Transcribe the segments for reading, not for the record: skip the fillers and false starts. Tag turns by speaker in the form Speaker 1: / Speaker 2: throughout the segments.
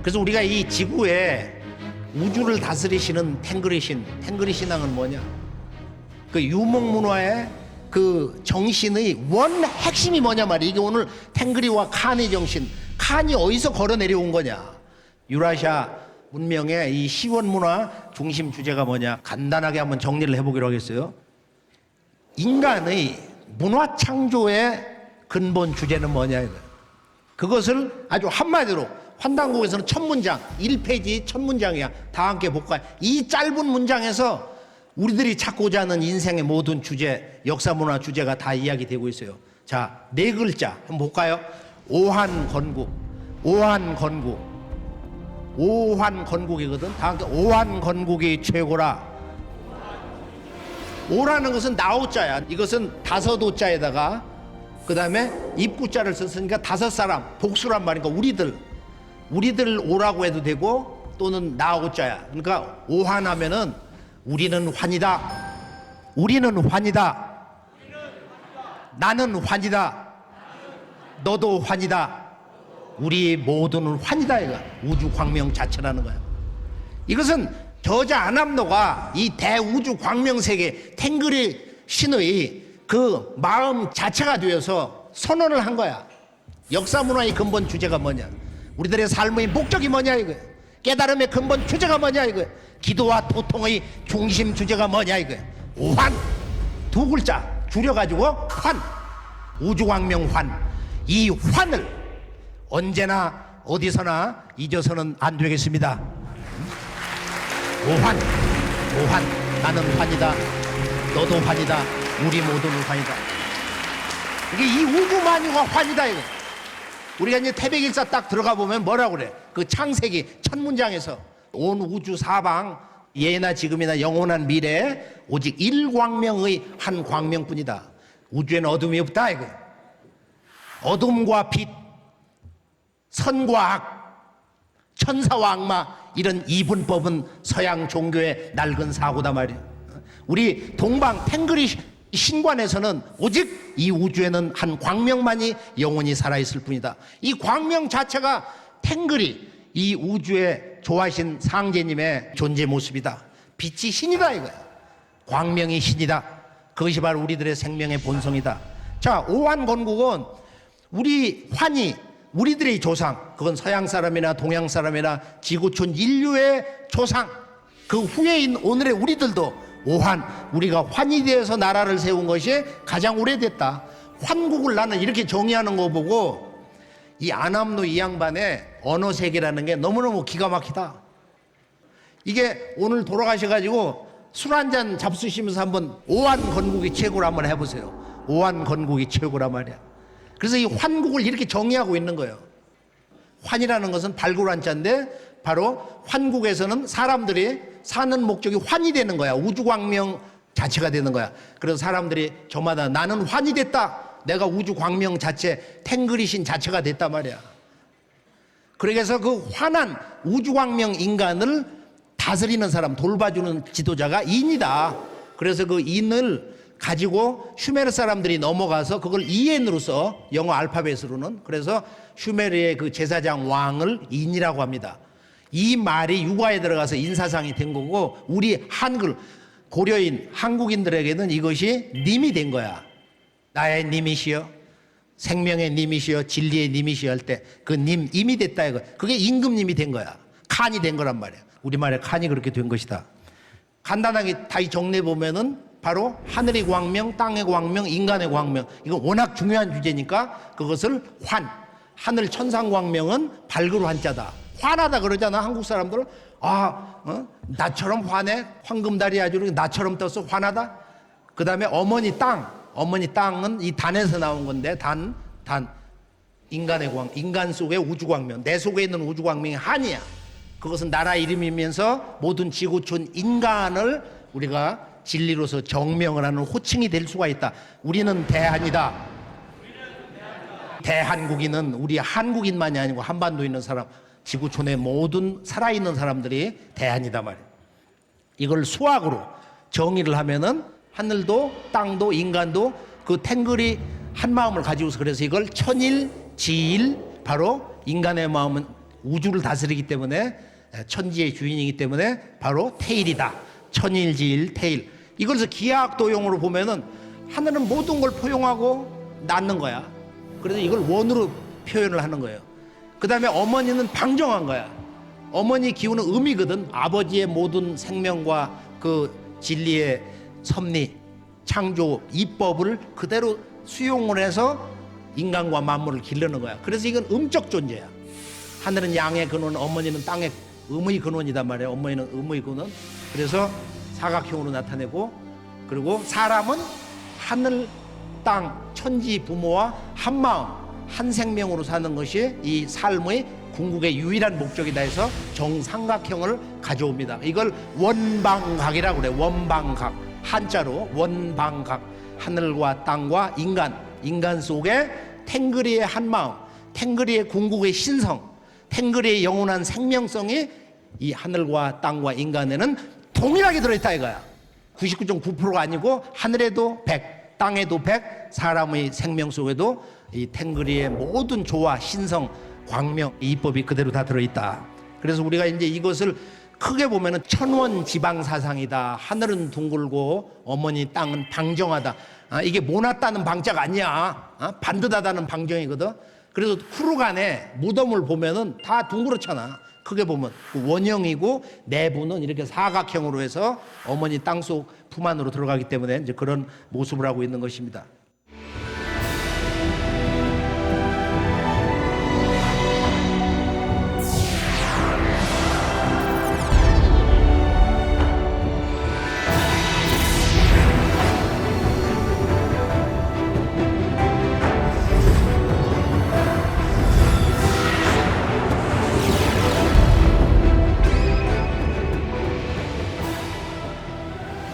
Speaker 1: 그래서 우리가 이 지구에 우주를 다스리시는 탱그리 신앙은 뭐냐? 그 유목문화의 그 정신의 원 핵심이 뭐냐 말이야. 이게 오늘 탱그리와 칸의 정신, 칸이 어디서 걸어 내려온 거냐? 유라시아 문명의 이 시원 문화 중심 주제가 뭐냐? 간단하게 한번 정리를 해보기로 하겠어요. 인간의 문화 창조의 근본 주제는 뭐냐 이거야. 그것을 아주 한마디로 환단곡에서는 첫 문장 1페이지 첫 문장이야. 다 함께 볼까요? 이 짧은 문장에서 우리들이 찾고자 하는 인생의 모든 주제, 역사 문화 주제가 다 이야기되고 있어요. 자, 네 글자 한번 볼까요? 오한건국. 오한건국이거든. 다 함께 오한건국이 최고라. 오라는 것은 나오자야. 이것은 다섯 오자에다가 그 다음에 입구자를 썼으니까 다섯 사람, 복수란 말이니까 우리들 오라고 해도 되고 또는 나오자야. 그러니까 오한하면은 우리는 환이다. 나는 환이다. 너도 환이다. 우리 모두는 환이다. 이거 우주 광명 자체라는 거야. 이것은 저자 아남노가 이 대우주 광명 세계 탱그리 신의 그 마음 자체가 되어서 선언을 한 거야. 역사 문화의 근본 주제가 뭐냐? 우리들의 삶의 목적이 뭐냐 이거야. 깨달음의 근본 주제가 뭐냐 이거야. 기도와 도통의 중심 주제가 뭐냐 이거야. 오환, 두 글자 줄여가지고 환, 우주광명 환. 이 환을 언제나 어디서나 잊어서는 안 되겠습니다. 오환, 나는 환이다. 너도 환이다. 우리 모두는 환이다. 이게 이 우주만유가 환이다 이거. 우리가 이제 태백일사 딱 들어가 보면 뭐라고 그래? 그 창세기 첫 문장에서 온 우주 사방 예나 지금이나 영원한 미래 오직 일광명의 한 광명뿐이다. 우주에는 어둠이 없다 이거. 어둠과 빛, 선과 악, 천사와 악마 이런 이분법은 서양 종교의 낡은 사고다 말이야. 우리 동방 탱그리 신관에서는 오직 이 우주에는 한 광명만이 영원히 살아있을 뿐이다. 이 광명 자체가 탱그리 이 우주에 조하신 상제님의 존재 모습이다. 빛이 신이다 이거야. 광명이 신이다. 그것이 바로 우리들의 생명의 본성이다. 자, 오한건국은 우리 환이 우리들의 조상, 그건 서양 사람이나 동양 사람이나 지구촌 인류의 조상, 그 후에인 오늘의 우리들도 오환, 우리가 환이 되어서 나라를 세운 것이 가장 오래됐다. 환국을 나는 이렇게 정의하는 거 보고 이 아남노 이 양반의 언어 세계라는 게 너무너무 기가 막히다. 이게 오늘 돌아가셔가지고 술 한잔 잡수시면서 한번 오한건국이 최고라 한번 해보세요. 오한건국이 최고라 말이야. 그래서 이 환국을 이렇게 정의하고 있는 거예요. 환이라는 것은 발굴 한자인데 바로 환국에서는 사람들이 사는 목적이 환이 되는 거야. 우주광명 자체가 되는 거야. 그래서 사람들이 저마다 나는 환이 됐다. 내가 우주광명 자체, 탱그리신 자체가 됐단 말이야. 그래서 그 환한 우주광명 인간을 다스리는 사람, 돌봐주는 지도자가 인이다. 그래서 그 인을 가지고 슈메르 사람들이 넘어가서 그걸 이엔으로 써. 영어 알파벳으로는. 그래서 슈메르의 그 제사장 왕을 인이라고 합니다. 이 말이 육아에 들어가서 인사상이 된 거고 우리 한글 고려인 한국인들에게는 이것이 님이 된 거야. 나의 님이시여, 생명의 님이시여, 진리의 님이시여 할 때 그 님, 임이 됐다 이거. 그게 임금님이 된 거야. 칸이 된 거란 말이야. 우리말에 칸이 그렇게 된 것이다. 간단하게 다 정리해 보면은 바로 하늘의 광명, 땅의 광명, 인간의 광명. 이건 워낙 중요한 주제니까 그것을 환, 하늘 천상 광명은 발굴 환자다. 환하다 그러잖아 한국 사람들. 나처럼 환해. 황금다리 아주 나처럼 떴어. 환하다. 그 다음에 어머니 땅은 이 단에서 나온 건데 단 인간의 인간 속의 우주광명, 내 속에 있는 우주광명이 한이야. 그것은 나라 이름이면서 모든 지구촌 인간을 우리가 진리로서 정명을 하는 호칭이 될 수가 있다. 우리는 대한이다. 대한국인은 우리 한국인만이 아니고 한반도에 있는 사람, 지구촌의 모든 살아있는 사람들이 대한이다 말이야. 이걸 수학으로 정의를 하면은 하늘도 땅도 인간도 그 탱글이 한 마음을 가지고서 그래서 이걸 천일 지일, 바로 인간의 마음은 우주를 다스리기 때문에 천지의 주인이기 때문에 바로 태일이다. 천일지일 태일. 이것을 기하학도용으로 보면은 하늘은 모든 걸 포용하고 낳는 거야. 그래서 이걸 원으로 표현을 하는 거예요. 그 다음에 어머니는 방정한 거야. 어머니 기운은 음이거든. 아버지의 모든 생명과 그 진리의 섭리, 창조, 이법을 그대로 수용을 해서 인간과 만물을 기르는 거야. 그래서 이건 음적 존재야. 하늘은 양의 근원, 어머니는 땅의 음의 근원이단 말이야. 어머니는 음의 근원. 그래서 사각형으로 나타내고, 그리고 사람은 하늘, 땅, 천지 부모와 한 마음, 한 생명으로 사는 것이 이 삶의 궁극의 유일한 목적이다 해서 정삼각형을 가져옵니다. 이걸 원방각이라고 그래. 원방각. 한자로 원방각. 하늘과 땅과 인간 속에 탱그리의 한마음, 탱그리의 궁극의 신성, 탱그리의 영원한 생명성이 이 하늘과 땅과 인간에는 동일하게 들어있다 이거야. 99.9%가 아니고 하늘에도 100, 땅에도 100, 사람의 생명 속에도 이 탱그리의 모든 조화, 신성, 광명, 이법이 그대로 다 들어있다. 그래서 우리가 이제 이것을 크게 보면은 천원지방사상이다. 하늘은 둥글고 어머니 땅은 방정하다. 이게 모났다는 방자가 아니야. 반듯하다는 방정이거든. 그래서 후루간에 무덤을 보면은 다 둥그렇잖아. 크게 보면 원형이고 내부는 이렇게 사각형으로 해서 어머니 땅속 품 안으로 들어가기 때문에 이제 그런 모습을 하고 있는 것입니다.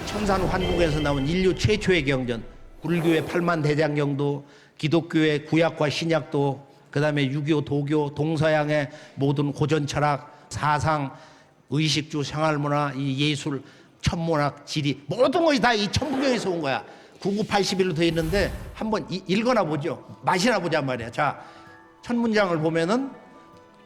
Speaker 1: 청산 환국에서 나온 인류 최초의 경전, 불교의 8만 대장경도, 기독교의 구약과 신약도, 그 다음에 유교, 도교, 동서양의 모든 고전 철학, 사상, 의식주, 생활문화, 이 예술, 천문학, 지리, 모든 것이 다 이 천부경에서 온 거야. 9981로 되어 있는데 한번 읽어나 보죠. 맛이나 보자 말이야. 자, 첫 문장을 보면은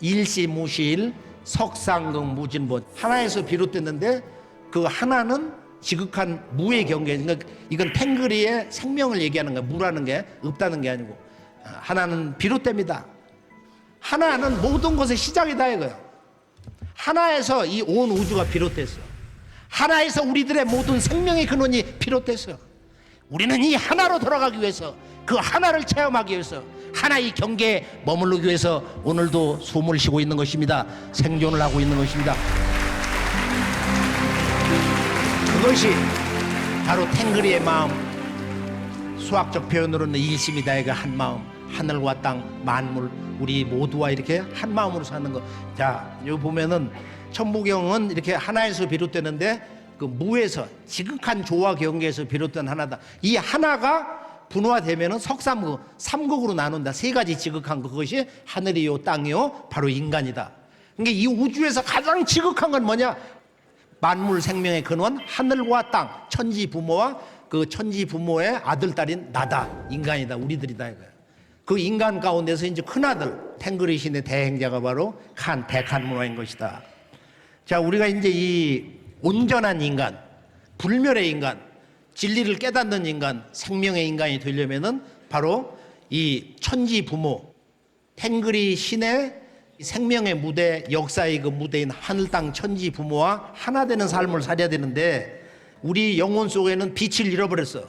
Speaker 1: 일시무시일 석상극 무진본, 하나에서 비롯됐는데 그 하나는 지극한 무의 경계. 그러니까 이건 탱그리의 생명을 얘기하는 거야. 무라는 게 없다는 게 아니고 하나는 비롯됩니다. 하나는 모든 것의 시작이다 이거예요. 하나에서 이 온 우주가 비롯됐어. 하나에서 우리들의 모든 생명의 근원이 비롯됐어. 우리는 이 하나로 돌아가기 위해서, 그 하나를 체험하기 위해서, 하나의 경계에 머무르기 위해서 오늘도 숨을 쉬고 있는 것입니다. 생존을 하고 있는 것입니다. 그것이 바로 탱그리의 마음, 수학적 표현으로는 일심이다. 이거 한 마음, 하늘과 땅, 만물, 우리 모두와 이렇게 한 마음으로 사는 것. 자, 여기 보면은 천부경은 이렇게 하나에서 비롯되는데 그 무에서, 지극한 조화 경계에서 비롯된 하나다. 이 하나가 분화되면은 석삼극, 삼극으로 나눈다. 세 가지 지극한 것, 그것이 하늘이요 땅이요 바로 인간이다. 그러니까 이 우주에서 가장 지극한 건 뭐냐? 만물 생명의 근원, 하늘과 땅, 천지 부모와 그 천지 부모의 아들, 딸인 나다. 인간이다. 우리들이다 이거야. 그 인간 가운데서 이제 큰아들, 탱그리 신의 대행자가 바로 대칸문화인 것이다. 자, 우리가 이제 이 온전한 인간, 불멸의 인간, 진리를 깨닫는 인간, 생명의 인간이 되려면은 바로 이 천지 부모, 탱그리 신의 생명의 무대, 역사의 그 무대인 하늘, 땅, 천지 부모와 하나 되는 삶을 살아야 되는데 우리 영혼 속에는 빛을 잃어버렸어.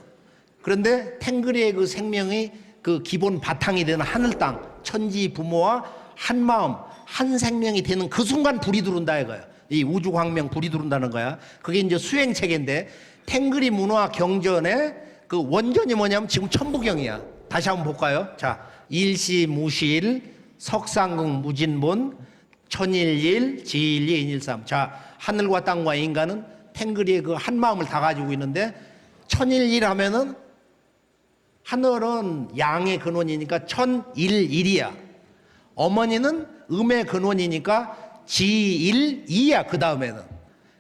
Speaker 1: 그런데 탱그리의 그 생명이 그 기본 바탕이 되는 하늘, 땅, 천지 부모와 한 마음, 한 생명이 되는 그 순간 불이 들어온다 이거야. 이 우주 광명 불이 들어온다는 거야. 그게 이제 수행 체계인데 탱그리 문화 경전의 그 원전이 뭐냐면 지금 천부경이야. 다시 한번 볼까요? 자, 일시무시일 석상극 무진본, 천일일, 지일이, 인일삼. 자, 하늘과 땅과 인간은 탱그리의 그 한 마음을 다 가지고 있는데 천일일 하면은 하늘은 양의 근원이니까 천일일이야. 어머니는 음의 근원이니까 지일이야. 그 다음에는.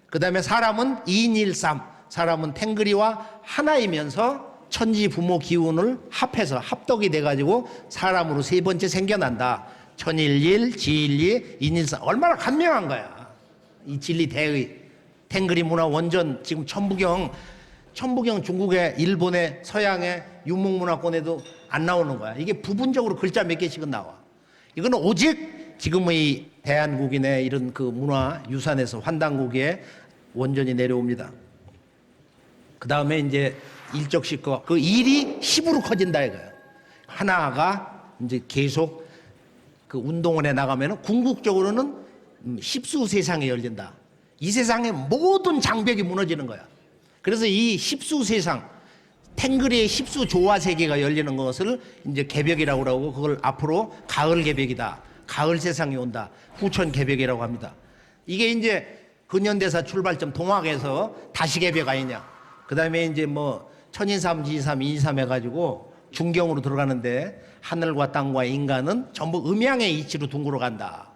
Speaker 1: 그 다음에 사람은 인일삼. 사람은 탱그리와 하나이면서 천지 부모 기운을 합해서 합덕이 돼가지고 사람으로 세 번째 생겨난다. 천일일, 지일리, 인일사. 얼마나 간명한 거야. 이 진리 대의 탱그리 문화 원전. 지금 천부경 중국에, 일본에, 서양에, 유목문화권에도 안 나오는 거야. 이게 부분적으로 글자 몇 개씩은 나와. 이거는 오직 지금의 대한국인의 이런 그 문화 유산에서 환단고기에 원전이 내려옵니다. 그 다음에 이제 일적식 그 일이 10으로 커진다 이거예요. 하나가 이제 계속 그 운동원에 나가면은 궁극적으로는 10수 세상에 열린다. 이 세상의 모든 장벽이 무너지는 거야. 그래서 이 10수 세상, 탱그리의 10수 조화 세계가 열리는 것을 이제 개벽이라고 하고, 그걸 앞으로 가을 개벽이다. 가을 세상이 온다. 후천 개벽이라고 합니다. 이게 이제 근현대사 출발점 동학에서 다시 개벽 아니냐. 그 다음에 이제 뭐 천인삼, 지삼, 이삼 해가지고 중경으로 들어가는데, 하늘과 땅과 인간은 전부 음양의 이치로 둥그러 간다.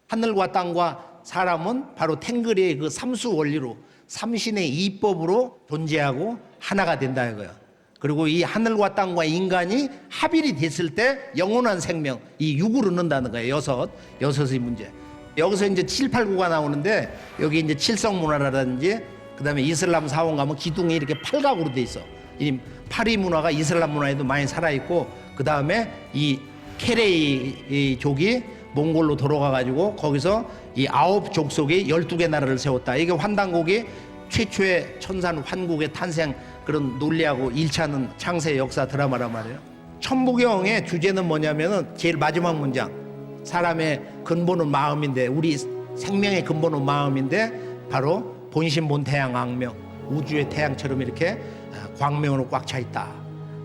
Speaker 1: 하늘과 땅과 사람은 바로 탱그리의 그 삼수 원리로, 삼신의 이법으로 존재하고 하나가 된다 이거야. 그리고 이 하늘과 땅과 인간이 합일이 됐을 때 영원한 생명, 이 육을 얻는다는 거예요. 여섯의 문제. 여기서 이제 7, 8, 9가 나오는데, 여기 이제 칠성 문화라든지, 그 다음에 이슬람 사원 가면 기둥이 이렇게 팔각으로 돼 있어. 이 파리 문화가 이슬람 문화에도 많이 살아있고, 그 다음에 이 케레이 족이 몽골로 돌아가가지고 거기서 이 9족 속에 12개 나라를 세웠다. 이게 환단곡이 최초의 천산 환국의 탄생, 그런 논리하고 일치하는 창세 역사 드라마란 말이에요. 천부경의 주제는 뭐냐면은 제일 마지막 문장, 사람의 근본은 마음인데, 우리 생명의 근본은 마음인데, 바로 본신 본태양 악명, 우주의 태양처럼 이렇게 광명으로 꽉 차 있다.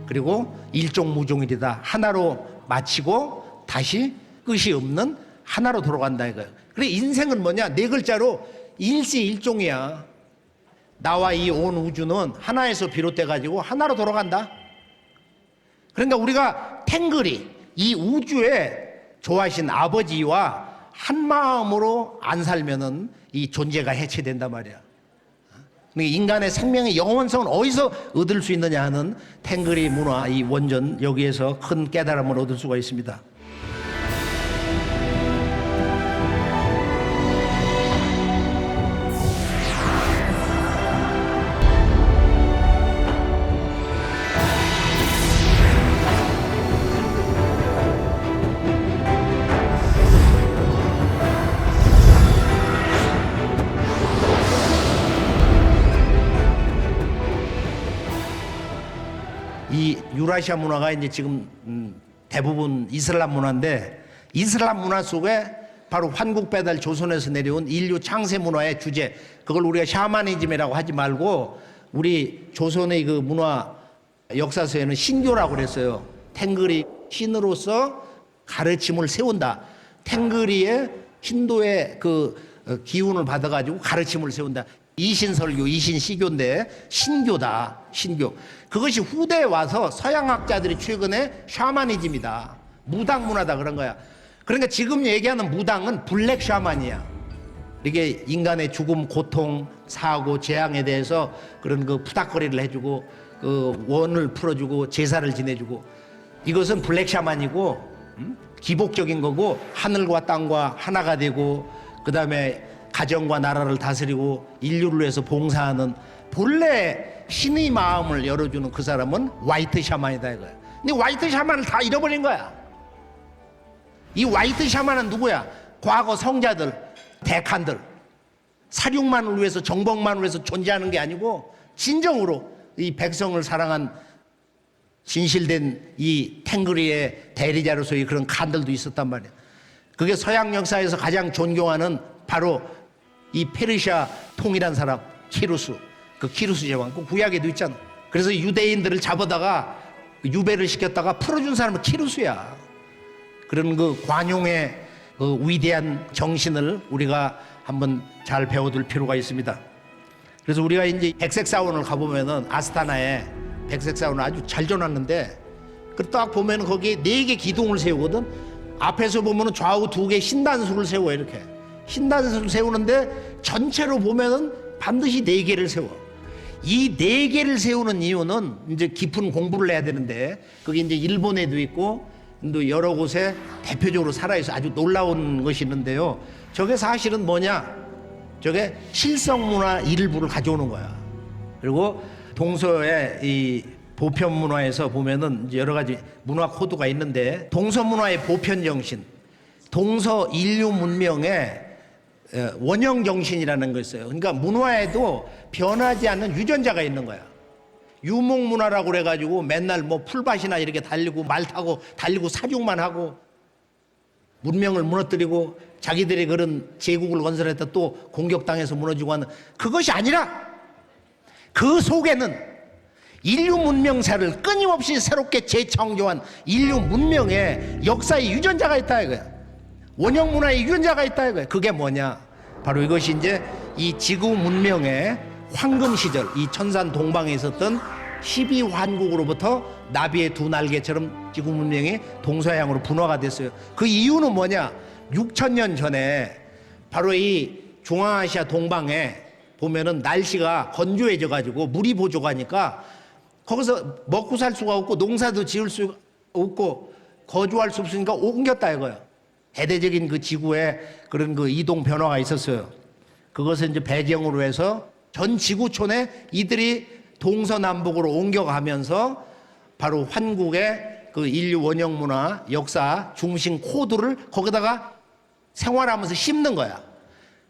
Speaker 1: 그리고 일종무종일이다. 하나로 마치고 다시 끝이 없는 하나로 돌아간다 이거예요. 그래, 인생은 뭐냐? 네 글자로 일시일종이야. 나와 이 온 우주는 하나에서 비롯돼 가지고 하나로 돌아간다. 그러니까 우리가 탱그리, 이 우주에 좋아하신 아버지와 한 마음으로 안 살면은 이 존재가 해체된단 말이야. 그러니까 인간의 생명의 영원성은 어디서 얻을 수 있느냐 하는 탱그리 문화, 이 원전, 여기에서 큰 깨달음을 얻을 수가 있습니다. 이 유라시아 문화가 이제 지금 대부분 이슬람 문화인데, 이슬람 문화 속에 바로 환국배달 조선에서 내려온 인류 창세 문화의 주제, 그걸 우리가 샤머니즘이라고 하지 말고 우리 조선의 그 문화 역사서에는 신교라고 그랬어요. 탱그리 신으로서 가르침을 세운다. 탱그리의 신도의 그 기운을 받아가지고 가르침을 세운다. 이신설교, 이신시교인데 신교다. 신교. 그것이 후대에 와서 서양학자들이 최근에 샤머니즘이다, 무당 문화다 그런 거야. 그러니까 지금 얘기하는 무당은 블랙 샤먼이야. 이게 인간의 죽음, 고통, 사고, 재앙에 대해서 그런 그 푸닥거리를 해주고, 그 원을 풀어주고 제사를 지내주고, 이것은 블랙 샤먼이고, 기복적인 거고, 하늘과 땅과 하나가 되고, 그 다음에 가정과 나라를 다스리고 인류를 위해서 봉사하는 본래 신의 마음을 열어주는 그 사람은 화이트 샤먼이다 이거야. 근데 화이트 샤먼을 다 잃어버린 거야. 이 화이트 샤먼은 누구야? 과거 성자들, 대칸들, 사륙만을 위해서, 정복만을 위해서 존재하는 게 아니고 진정으로 이 백성을 사랑한 진실된 이 탱그리의 대리자로서의 그런 칸들도 있었단 말이야. 그게 서양 역사에서 가장 존경하는 바로 이 페르시아 통일한 사람 키루스, 그 키루스 제왕, 그 구약에도 있잖아. 그래서 유대인들을 잡아다가 유배를 시켰다가 풀어준 사람은 키루스야. 그런 그 관용의 그 위대한 정신을 우리가 한번 잘 배워둘 필요가 있습니다. 그래서 우리가 이제 백색사원을 가보면은 아스타나에 백색사원을 아주 잘 줘놨는데, 그 딱 보면은 거기에 4개 기둥을 세우거든. 앞에서 보면은 좌우 2개 신단수를 세워. 이렇게 신단수를 세우는데 전체로 보면은 반드시 4개를 세워. 이 4개를 세우는 이유는 이제 깊은 공부를 해야 되는데, 그게 이제 일본에도 있고 여러 곳에 대표적으로 살아있어 아주 놀라운 것이 있는데요. 저게 사실은 뭐냐? 저게 칠성문화 일부를 가져오는 거야. 그리고 동서의 이 보편 문화에서 보면은 이제 여러 가지 문화 코드가 있는데, 동서 문화의 보편 정신, 동서 인류 문명의 원형 정신이라는 거 있어요. 그러니까 문화에도 변하지 않는 유전자가 있는 거야. 유목 문화라고 그래가지고 맨날 뭐 풀밭이나 이렇게 달리고 말 타고 달리고 사육만 하고 문명을 무너뜨리고 자기들이 그런 제국을 건설했다 또 공격당해서 무너지고 하는 그것이 아니라, 그 속에는 인류 문명사를 끊임없이 새롭게 재창조한 인류 문명의 역사의 유전자가 있다 이거야. 원형 문화의 유전자가 있다 이거야. 그게 뭐냐? 바로 이것이 이제 이 지구 문명의 황금 시절, 이 천산 동방에 있었던 12환국으로부터 나비의 두 날개처럼 지구 문명이 동서양으로 분화가 됐어요. 그 이유는 뭐냐? 6,000년 전에 바로 이 중앙아시아 동방에 보면은 날씨가 건조해져 가지고 물이 부족하니까 거기서 먹고 살 수가 없고 농사도 지을 수 없고 거주할 수 없으니까 옮겼다 이거야. 대대적인 그 지구에 그런 그 이동 변화가 있었어요. 그것을 이제 배경으로 해서 전 지구촌에 이들이 동서남북으로 옮겨가면서 바로 환국의 그 인류 원형 문화 역사 중심 코드를 거기다가 생활하면서 심는 거야.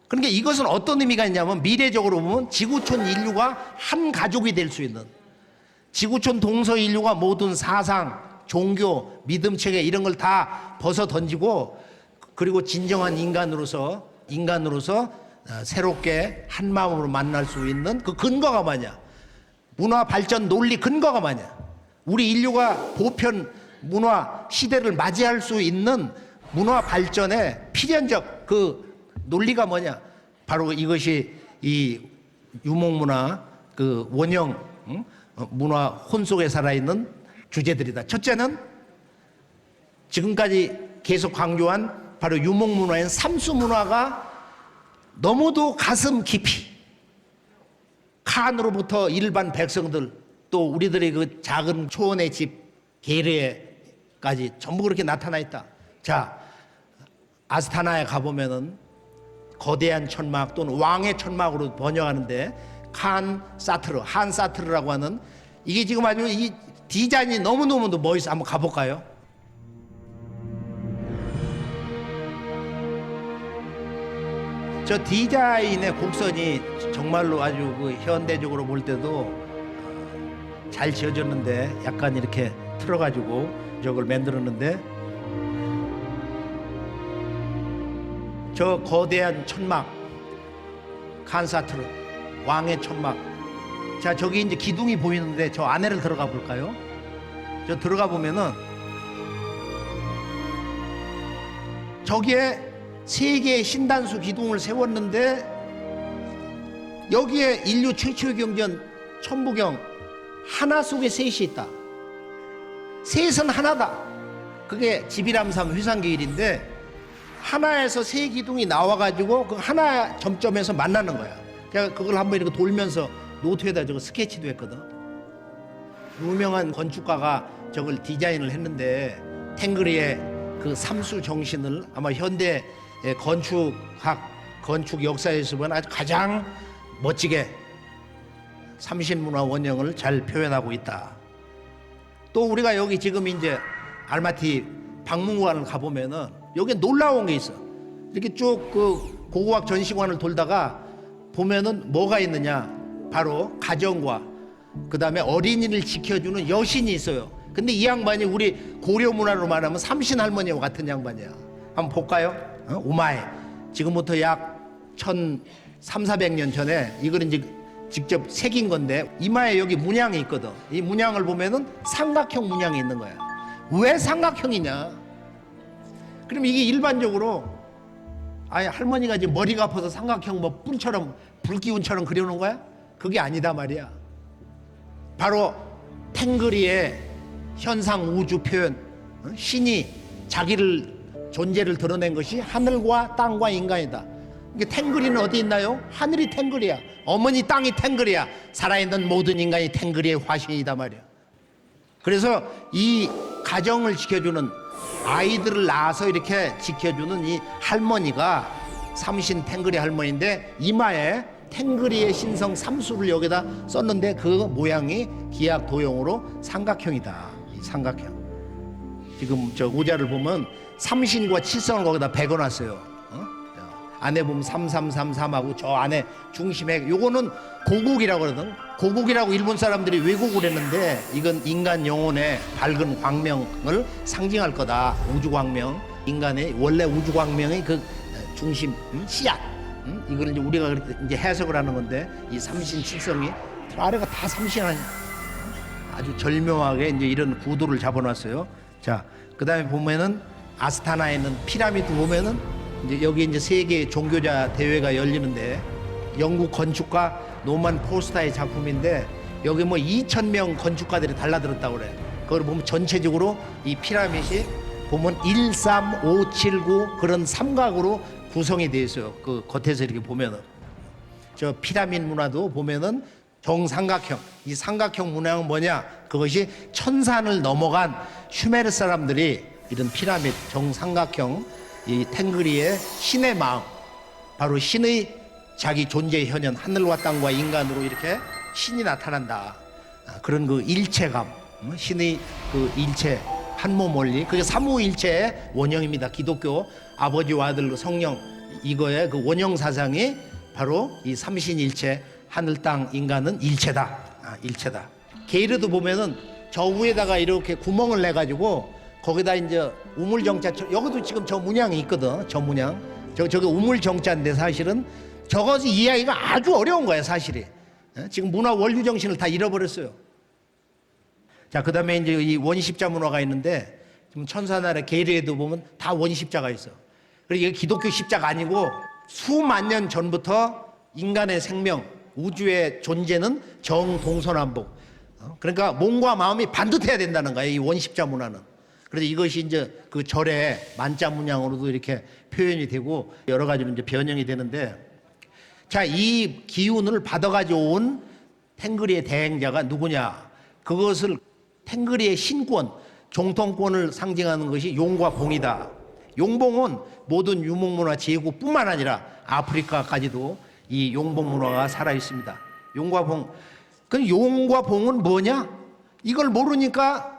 Speaker 1: 그러니까 이것은 어떤 의미가 있냐면, 미래적으로 보면 지구촌 인류가 한 가족이 될 수 있는, 지구촌 동서 인류가 모든 사상, 종교, 믿음 체계 이런 걸 다 벗어 던지고, 그리고 진정한 인간으로서 새롭게 한 마음으로 만날 수 있는 그 근거가 뭐냐? 문화 발전 논리 근거가 뭐냐? 우리 인류가 보편 문화 시대를 맞이할 수 있는 문화 발전의 필연적 그 논리가 뭐냐? 바로 이것이 이 유목문화 그 원형 문화 혼 속에 살아있는 주제들이다. 첫째는 지금까지 계속 강조한 바로 유목문화인 삼수문화가 너무도 가슴 깊이 칸으로부터 일반 백성들, 또 우리들의 그 작은 초원의 집 계례까지 전부 그렇게 나타나 있다. 자, 아스타나에 가보면은 거대한 천막 또는 왕의 천막으로 번역하는데 한 사트르라고 하는, 이게 지금 아주 이 디자인이 너무너무 멋있어. 한번 가볼까요? 저 디자인의 곡선이 정말로 아주 그 현대적으로 볼 때도 잘 지어졌는데, 약간 이렇게 틀어가지고 저걸 만들었는데, 저 거대한 천막 칸사트르 왕의 천막. 자, 저기 이제 기둥이 보이는데 저 안에를 들어가 볼까요? 저 들어가 보면은 저기에 세 개의 신단수 기둥을 세웠는데, 여기에 인류 최초의 경전 천부경 하나 속에 셋이 있다. 셋은 하나다. 그게 지비람삼 회상계일인데, 하나에서 세 기둥이 나와가지고 그 하나 점점에서 만나는 거야. 제가 그걸 한번 이렇게 돌면서 노트에다 저거 스케치도 했거든. 유명한 건축가가 저걸 디자인을 했는데, 탱그리의 그 삼수 정신을 아마 현대 건축 역사에서 보면 아주 가장 멋지게 삼신문화 원형을 잘 표현하고 있다. 또 우리가 여기 지금 이제 알마티 박물관을 가보면은 여기 놀라운 게 있어. 이렇게 쭉 그 고고학 전시관을 돌다가 보면은 뭐가 있느냐? 바로 가정과 그 다음에 어린이를 지켜주는 여신이 있어요. 근데 이 양반이 우리 고려 문화로 말하면 삼신 할머니와 같은 양반이야. 한번 볼까요? 오마이. 지금부터 약 1300~400년 전에 이걸 이제 직접 새긴 건데, 이마에 여기 문양이 있거든. 이 문양을 보면은 삼각형 문양이 있는 거야. 왜 삼각형이냐? 그럼 이게 일반적으로, 아니 할머니가 이제 머리가 아파서 삼각형 뭐 뿔처럼 불기운처럼 그려놓은 거야? 그게 아니다 말이야. 바로 탱그리의 현상 우주 표현, 신이 자기를 존재를 드러낸 것이 하늘과 땅과 인간이다. 이게 탱그리는 어디 있나요? 하늘이 탱그리야. 어머니 땅이 탱그리야. 살아있는 모든 인간이 탱그리의 화신이다 말이야. 그래서 이 가정을 지켜주는 아이들을 낳아서 이렇게 지켜주는 이 할머니가 삼신 탱그리 할머니인데 이마에 탱그리의 신성 삼수를 여기다 썼는데 그 모양이 기약 도형으로 삼각형이다. 이 삼각형. 지금 저 의자를 보면 삼신과 칠성을 거기다 배겨놨어요. 안에 보면 3333하고 저 안에 중심에 요거는 고국이라고 그러거든. 고국이라고 일본 사람들이 왜곡을 했는데 이건 인간 영혼의 밝은 광명을 상징할 거다. 우주광명, 인간의 원래 우주광명의 그 중심, 씨앗. 이걸 이제 우리가 이제 해석을 하는 건데 이 삼신 칠성이 아래가 다 삼신 아니야. 아주 절묘하게 이제 이런 구도를 잡아놨어요. 자, 그다음에 보면은 아스타나에 있는 피라미드 보면은 이제 여기 이제 세계 종교자 대회가 열리는데 영국 건축가 노만 포스터의 작품인데 여기 뭐 2,000명 건축가들이 달라들었다고 그래. 그걸 보면 전체적으로 이 피라밋이 보면 1, 3, 5, 7, 9 그런 삼각으로 구성이 되어 있어요. 그 겉에서 이렇게 보면은 저 피라밋 문화도 보면은 정삼각형. 이 삼각형 문양은 뭐냐? 그것이 천산을 넘어간 슈메르 사람들이 이런 피라밋 정삼각형 이 탱그리의 신의 마음, 바로 신의 자기 존재 현현, 하늘과 땅과 인간으로 이렇게 신이 나타난다. 그런 그 일체감, 신의 그 일체, 한몸 원리, 그게 삼위일체의 원형입니다. 기독교 아버지와 아들 성령 이거의 그 원형 사상이 바로 이 삼신일체, 하늘 땅 인간은 일체다. 일체다. 게이르도 보면은 저 위에다가 이렇게 구멍을 내 가지고 거기다 이제 우물정자, 여기도 지금 저 문양이 있거든. 저 문양. 저게 우물정자인데 사실은 저것이 이해하기가 아주 어려운 거야, 사실이. 지금 문화 원류 정신을 다 잃어버렸어요. 자, 그다음에 이제 이 원십자 문화가 있는데 지금 천사나라 게이르에도 보면 다 원십자가 있어. 그리고 이게 기독교 십자가 아니고 수만 년 전부터 인간의 생명, 우주의 존재는 정동서남북. 그러니까 몸과 마음이 반듯해야 된다는 거야, 이 원십자 문화는. 그래서 이것이 이제 그 절의 만자 문양으로도 이렇게 표현이 되고 여러 가지로 이제 변형이 되는데, 자, 이 기운을 받아가지고 온 탱그리의 대행자가 누구냐? 그것을 탱그리의 신권, 정통권을 상징하는 것이 용과 봉이다. 용봉은 모든 유목문화 제국뿐만 아니라 아프리카까지도 이 용봉 문화가 살아 있습니다. 용과 봉. 그 용과 봉은 뭐냐? 이걸 모르니까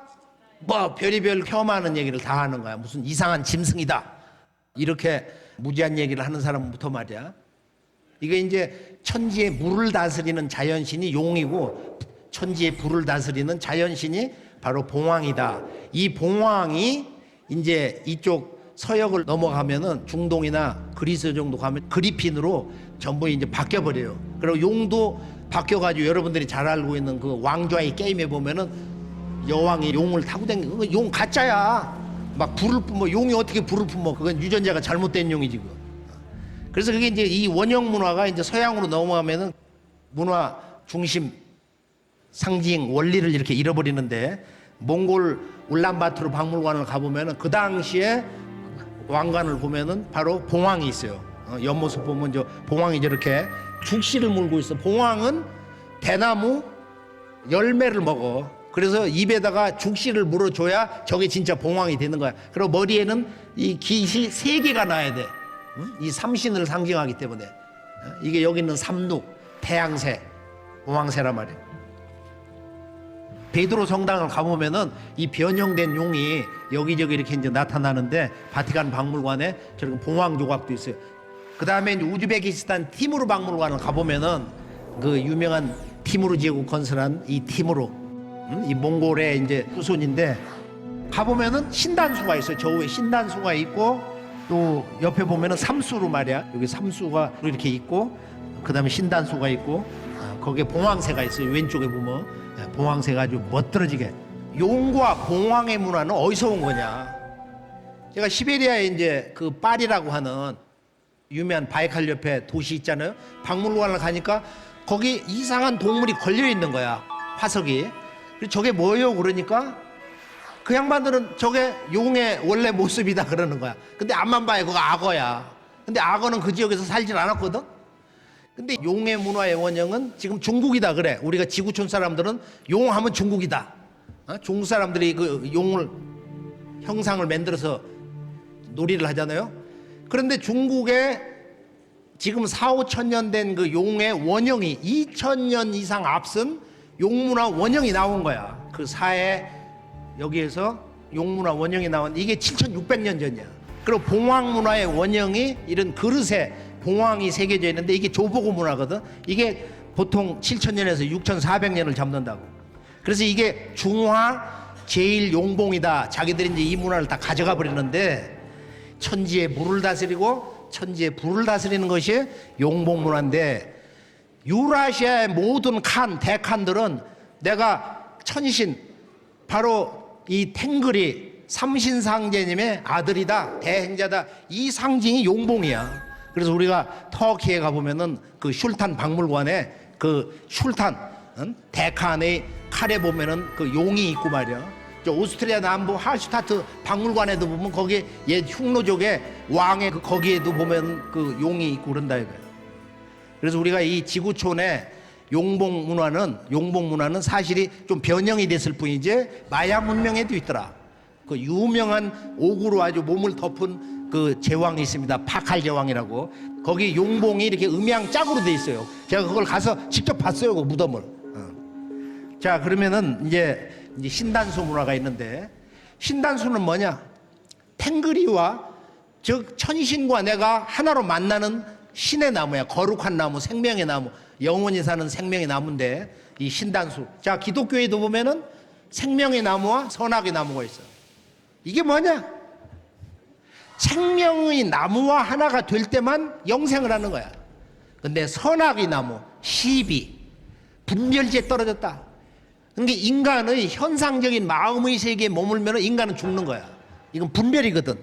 Speaker 1: 뭐 별의별 폄하하는 얘기를 다 하는 거야. 무슨 이상한 짐승이다. 이렇게 무지한 얘기를 하는 사람부터 말이야. 이게 이제 천지의 물을 다스리는 자연신이 용이고 천지의 불을 다스리는 자연신이 바로 봉황이다. 이 봉황이 이제 이쪽 서역을 넘어가면은 중동이나 그리스 정도 가면 그리핀으로 전부 이제 바뀌어 버려요. 그리고 용도 바뀌어 가지고 여러분들이 잘 알고 있는 그 왕좌의 게임에 보면은 여왕이 용을 타고 다니는 거, 용 가짜야. 막 불을 뿜어. 용이 어떻게 불을 뿜어? 그건 유전자가 잘못된 용이지. 그거. 그래서 그게 이제 이 원형 문화가 이제 서양으로 넘어가면은 문화 중심 상징 원리를 이렇게 잃어버리는데, 몽골 울란바토르 박물관을 가보면은 그 당시에 왕관을 보면은 바로 봉황이 있어요. 옆모습 보면 저 봉황이 저렇게 죽씨를 물고 있어. 봉황은 대나무 열매를 먹어. 그래서 입에다가 죽씨를 물어줘야 저게 진짜 봉황이 되는 거야. 그리고 머리에는 이 깃이 3개가 나야 돼. 이 삼신을 상징하기 때문에. 이게 여기 있는 삼룩, 태양새, 봉황새란 말이에요. 베드로 성당을 가보면은 이 변형된 용이 여기저기 이렇게 이제 나타나는데, 바티칸 박물관에 저런 봉황 조각도 있어요. 그 다음에 이제 우즈베키스탄 티무르 박물관을 가보면은 그 유명한 티무르 제국 건설한 이 티무르, 이 몽골의 이제 후손인데, 가보면은 신단수가 있어요. 저 위에 신단수가 있고, 또 옆에 보면은 삼수로 말이야. 여기 삼수가 이렇게 있고, 그 다음에 신단수가 있고, 거기에 봉황새가 있어요. 왼쪽에 보면 봉황새가 아주 멋들어지게. 용과 봉황의 문화는 어디서 온 거냐? 제가 시베리아에 이제 그 파리라고 하는 유명한 바이칼 옆에 도시 있잖아요. 박물관을 가니까 거기 이상한 동물이 걸려 있는 거야, 화석이. 그리고 저게 뭐예요? 그러니까 그 양반들은 저게 용의 원래 모습이다 그러는 거야. 근데 앞만 봐요, 그거 악어야. 근데 악어는 그 지역에서 살질 않았거든. 근데 용의 문화의 원형은 지금 중국이다 그래. 우리가 지구촌 사람들은 용 하면 중국이다. 중국 사람들이 그 용을 형상을 만들어서 놀이를 하잖아요. 그런데 중국에 지금 4, 5천 년 된 그 용의 원형이 2,000년 이상 앞선 용문화 원형이 나온 거야. 그 사해 여기에서 용문화 원형이 나온 이게 7,600년 전이야. 그리고 봉황문화의 원형이 이런 그릇에 봉황이 새겨져 있는데 이게 조보고 문화거든. 이게 보통 7,000년에서 6,400년을 잡는다고. 그래서 이게 중화 제일 용봉이다. 자기들이 이제 이 문화를 다 가져가 버리는데 천지의 물을 다스리고 천지의 불을 다스리는 것이 용봉 문화인데 유라시아의 모든 대칸들은 내가 천신 바로 이 탱글이 삼신상제님의 아들이다, 대행자다, 이 상징이 용봉이야. 그래서 우리가 터키에 가보면은 그 슐탄 박물관에 그 슐탄 대칸의 칼에 보면은 그 용이 있고 말이야. 저 오스트리아 남부 할슈타트 박물관에도 보면 거기 옛 흉노족의 왕의 거기에도 보면 그 용이 있고 그런다 이거야. 그래서 우리가 이 지구촌의 용봉 문화는 사실이 좀 변형이 됐을 뿐이지 마야 문명에도 있더라. 그 유명한 옥으로 아주 몸을 덮은 그 제왕이 있습니다. 파칼 제왕이라고. 거기 용봉이 이렇게 음양짝으로 돼 있어요. 제가 그걸 가서 직접 봤어요. 그 무덤을. 자, 그러면은 이제 신단수 문화가 있는데 신단수는 뭐냐? 탱그리와 즉 천신과 내가 하나로 만나는 신의 나무야. 거룩한 나무, 생명의 나무, 영원히 사는 생명의 나무인데 이 신단수. 자, 기독교에도 보면은 생명의 나무와 선악의 나무가 있어요. 이게 뭐냐? 생명의 나무와 하나가 될 때만 영생을 하는 거야. 근데 선악의 나무, 시비, 분별지에 떨어졌다. 그러니까 인간의 현상적인 마음의 세계에 머물면 인간은 죽는 거야. 이건 분별이거든.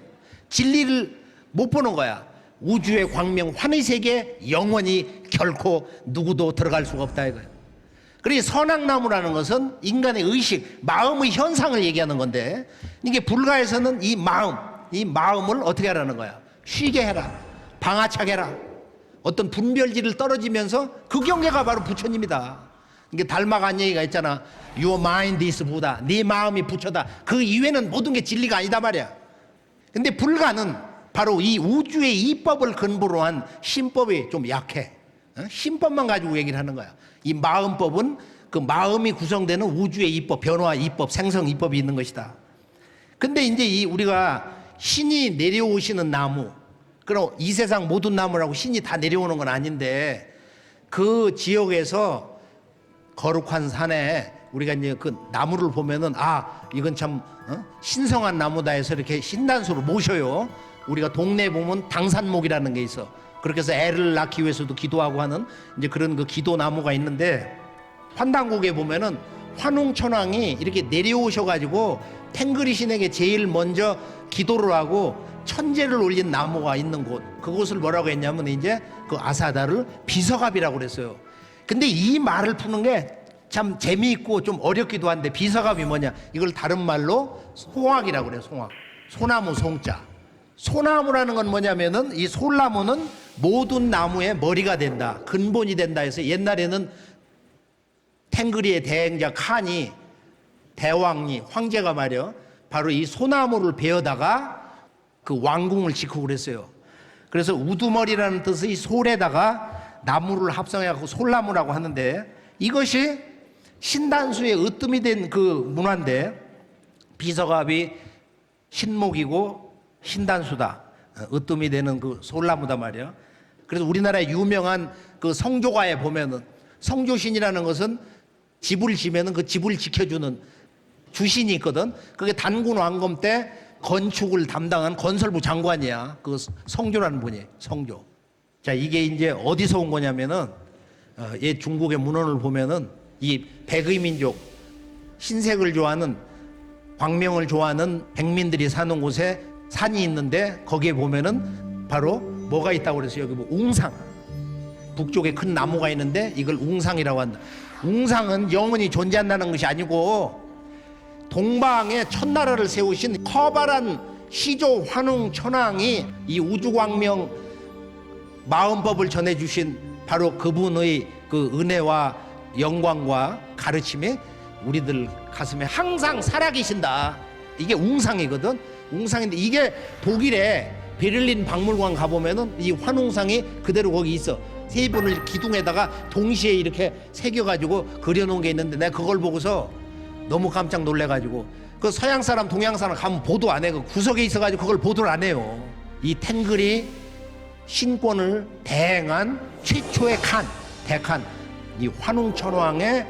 Speaker 1: 진리를 못 보는 거야. 우주의 광명 환의 세계에 영원히 결코 누구도 들어갈 수가 없다 이거야. 그리고 선악나무라는 것은 인간의 의식, 마음의 현상을 얘기하는 건데 이게 불가에서는 이 마음을 어떻게 하라는 거야? 쉬게 해라, 방아차게 해라. 어떤 분별지를 떨어지면서 그 경계가 바로 부처님이다. 이게 달마간 얘기가 있잖아. Your mind is Buddha. 네 마음이 부처다. 그 이외에는 모든 게 진리가 아니다 말이야. 근데 불가는 바로 이 우주의 이법을 근본으로 한 신법이 좀 약해. 신법만 가지고 얘기를 하는 거야. 이 마음법은 그 마음이 구성되는 우주의 이법, 변화 이법, 생성 이법이 있는 것이다. 근데 이제 우리가 신이 내려오시는 나무, 그럼 이 세상 모든 나무라고 신이 다 내려오는 건 아닌데 그 지역에서 거룩한 산에 우리가 이제 그 나무를 보면은 이건 참 신성한 나무다 해서 이렇게 신단수로 모셔요. 우리가 동네에 보면 당산목이라는 게 있어. 그렇게 해서 애를 낳기 위해서도 기도하고 하는 이제 그런 그 기도 나무가 있는데 환단국에 보면은 환웅천왕이 이렇게 내려오셔가지고 탱그리 신에게 제일 먼저 기도를 하고 천재를 올린 나무가 있는 곳, 그곳을 뭐라고 했냐면 이제 그 아사다를 비서갑이라고 그랬어요. 근데 이 말을 푸는 게 참 재미있고 좀 어렵기도 한데 비서갑이 뭐냐? 이걸 다른 말로 송악이라고 그래요. 송악. 소나무 송자. 소나무라는 건 뭐냐면은 이 솔나무는 모든 나무의 머리가 된다. 근본이 된다 해서 옛날에는 탱그리의 대행자 칸이 대왕이 황제가 말이요. 바로 이 소나무를 베어다가 그 왕궁을 짓고 그랬어요. 그래서 우두머리라는 뜻의 솔에다가 나무를 합성해갖고 솔나무라고 하는데 이것이 신단수의 으뜸이 된 그 문화인데 비서갑이 신목이고 신단수다. 으뜸이 되는 그 솔나무다 말이야. 그래서 우리나라의 유명한 그 성조가에 보면은 성조신이라는 것은 집을 지면은 그 집을 지켜주는 주신이 있거든. 그게 단군 왕검 때 건축을 담당한 건설부 장관이야. 그 성조라는 분이 성조. 자, 이게 이제 어디서 온 거냐면은 옛 중국의 문헌을 보면은 이 백의 민족 흰색을 좋아하는 광명을 좋아하는 백민들이 사는 곳에 산이 있는데 거기에 보면은 바로 뭐가 있다고 그래서 여기 뭐 웅상, 북쪽에 큰 나무가 있는데 이걸 웅상이라고 한다. 웅상은 영원히 존재한다는 것이 아니고 동방에 첫나라를 세우신 커발한 시조 환웅 천왕이 이 우주광명 마음법을 전해주신 바로 그분의 그 은혜와 영광과 가르침이 우리들 가슴에 항상 살아계신다. 이게 웅상이거든. 웅상인데 이게 독일에 베를린 박물관 가보면은 이 환웅상이 그대로 거기 있어. 세 분을 기둥에다가 동시에 이렇게 새겨가지고 그려놓은 게 있는데 내가 그걸 보고서 너무 깜짝 놀래가지고 그 서양 사람 동양 사람 가면 보도 안 해. 그 구석에 있어가지고 그걸 보도를 안 해요. 이 탱글이 신권을 대행한 최초의 대칸 이 환웅천왕의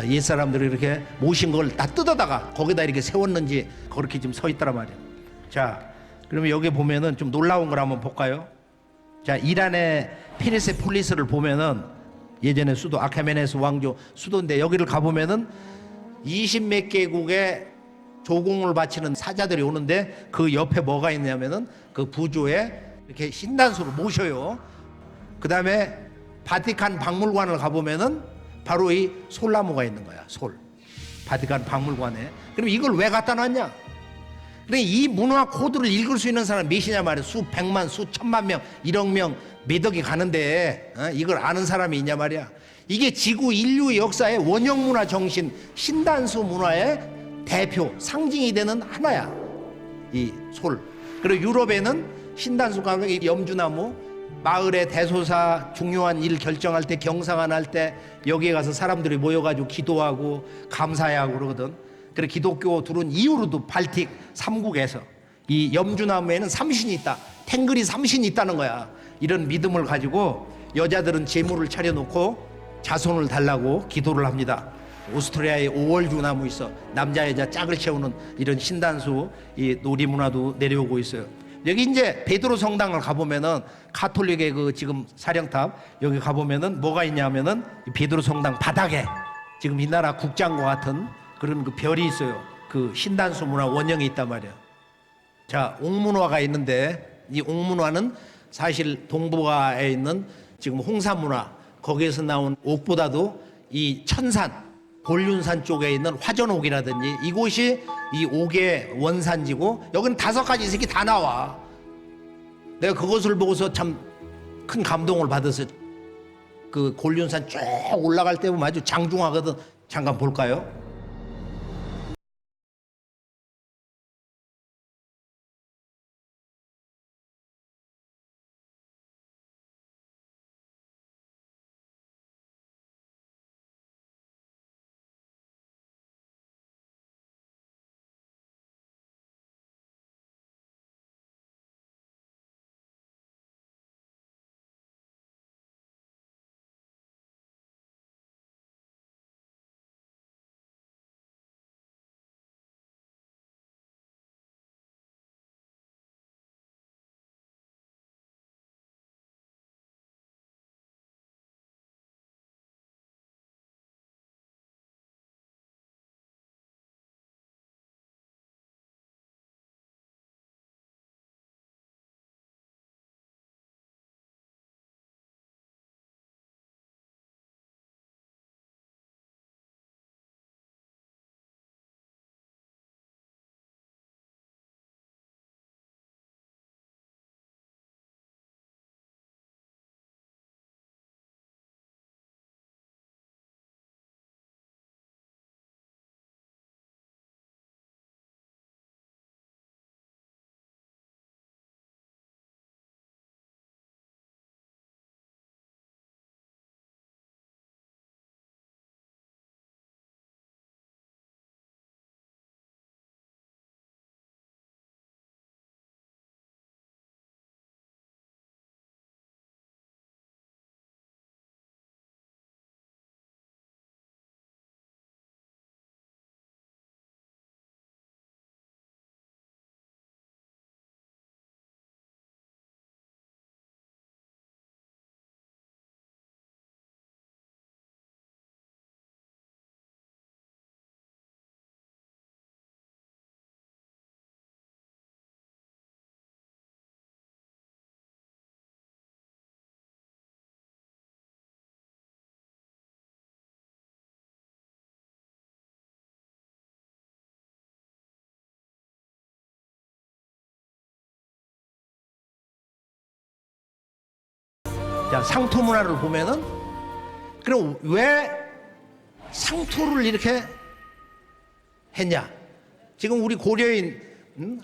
Speaker 1: 옛사람들이 이렇게 모신 걸 다 뜯어다가 거기다 이렇게 세웠는지 그렇게 지금 서 있더란 말이에요. 자, 그러면 여기 보면은 좀 놀라운 걸 한번 볼까요? 자, 이란의 페르세폴리스를 보면은 예전에 수도 아케메네스 왕조 수도인데 여기를 가보면은 20몇 개국의 조공을 바치는 사자들이 오는데 그 옆에 뭐가 있냐면은 그 부조에 이렇게 신단수를 모셔요. 그 다음에 바티칸 박물관을 가보면은 바로 이 솔나무가 있는 거야. 바티칸 박물관에. 그럼 이걸 왜 갖다 놨냐? 그러니까 이 문화 코드를 읽을 수 있는 사람 몇이냐 말이야. 수백만, 수천만 명, 1억 명, 몇 억이 가는데 이걸 아는 사람이 있냐 말이야. 이게 지구 인류 역사의 원형 문화 정신, 신단수 문화의 대표, 상징이 되는 하나야. 이 솔. 그리고 유럽에는 신단수가 이 염주나무, 마을의 대소사, 중요한 일 결정할 때, 경상안 할 때 여기에 가서 사람들이 모여가지고 기도하고 감사하고 그러거든. 그래 기독교 들은 이후로도 발틱 3국에서 이 염주나무에는 삼신이 있다. 탱글이 삼신이 있다는 거야. 이런 믿음을 가지고 여자들은 제물을 차려놓고 자손을 달라고 기도를 합니다. 오스트리아에 5월주 나무 있어. 남자 여자 짝을 채우는 이런 신단수 이 놀이 문화도 내려오고 있어요. 여기 이제 베드로 성당을 가보면은 가톨릭의 그 지금 사령탑 여기 가보면은 뭐가 있냐면은 베드로 성당 바닥에 지금 이 나라 국장과 같은 그런 그 별이 있어요. 그 신단수 문화 원형이 있단 말이야. 자, 옥문화가 있는데 이 옥문화는 사실 동북아에 있는 지금 홍산 문화 거기에서 나온 옥보다도 이 천산 볼륜산 쪽에 있는 화전옥이라든지 이곳이 이 옥의 원산지고 여기는 5가지 색이 다 나와. 내가 그것을 보고서 참 큰 감동을 받았어요. 그 골륜산 쭉 올라갈 때 보면 아주 장중하거든. 잠깐 볼까요? 자, 상토 문화를 보면은 그럼 왜 상토를 이렇게 했냐? 지금 우리 고려인